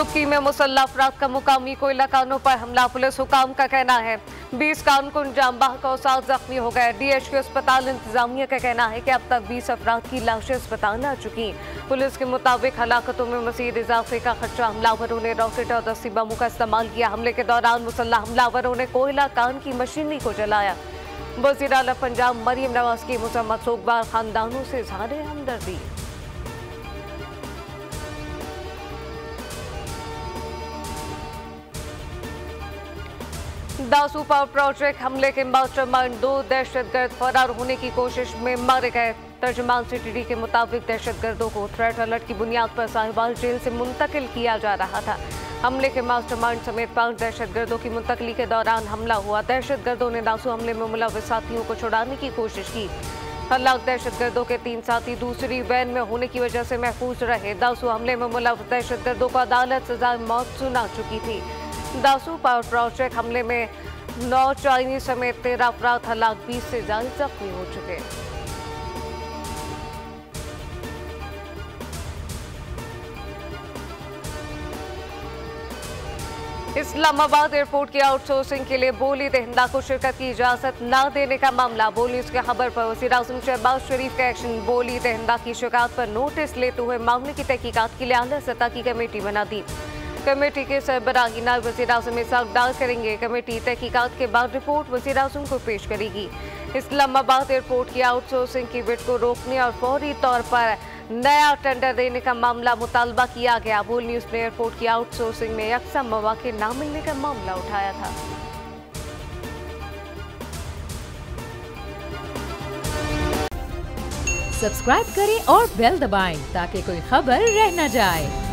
दुबकी में मुसल्लह अफराद का मुकामी कोयला कानों पर हमला। पुलिस हुकाम का कहना है 20 कारकुन जामबाह का 7 जख्मी हो गए। DHQ अस्पताल इंतजामिया का कहना है कि अब तक 20 अफराद की लाशें अस्पताल आ चुकी। पुलिस के मुताबिक हलाकतों में मजीद इजाफे का खदशा। हमलावरों ने रॉकेट और दस्ती बमों का इस्तेमाल किया। हमले के दौरान मुसल्लह हमलावरों ने कोयला कान की मशीनरी को जलाया। वज़ीर आला पंजाब मरियम नवाज की मुसम्मत सोगवार खानदानों से इज़हार हमदर्दी। दासू पावर प्रोजेक्ट हमले के मास्टरमाइंड 2 दहशतगर्द फरार होने की कोशिश में मारे गए। तर्जुमान CTD के मुताबिक दहशतगर्दों को थ्रेट अलर्ट की बुनियाद पर साहिवाल जेल से मुंतकिल किया जा रहा था। हमले के मास्टरमाइंड समेत 5 दहशतगर्दों की मुंतकली के दौरान हमला हुआ। दहशतगर्दों ने दासू हमले में मुलव्वस साथियों को छुड़ाने की कोशिश की। हलाक दहशतगर्दों के 3 साथी दूसरी वैन में होने की वजह से महफूज रहे। दासू हमले में मुलव्वस दहशतगर्दों को अदालत सजा मौत सुना चुकी थी। दासू पावर प्रोजेक्ट हमले में 9 चाइनीज समेत 13 अफराद हलाक, 20 से ज्यादा जख्मी हो चुके। इस्लामाबाद एयरपोर्ट की आउटसोर्सिंग के लिए बोली दहिंदा को शिरकत की इजाजत न देने का मामला। बोली न्यूज की खबर पर वज़ीर आज़म शहबाज शरीफ का एक्शन। बोली दहिंदा की शिकायत पर नोटिस लेते हुए मामले की तहकीकात के लिए आला सतह की कमेटी बना दी। कमेटी के सरबराही नायब वज़ीर आज़म इसाक डार करेंगे। कमेटी तहकीकात के बाद रिपोर्ट वज़ीर आज़म को पेश करेगी। इस्लामाबाद एयरपोर्ट की आउटसोर्सिंग की बिड को रोकने और फौरी तौर पर नया टेंडर देने का मामला मुतालबा किया गया। बोल न्यूज ने एयरपोर्ट की आउटसोर्सिंग में यकसा मौके न मिलने का मामला उठाया था। सब्सक्राइब करें और बेल दबाएं ताकि कोई खबर रह न जाए।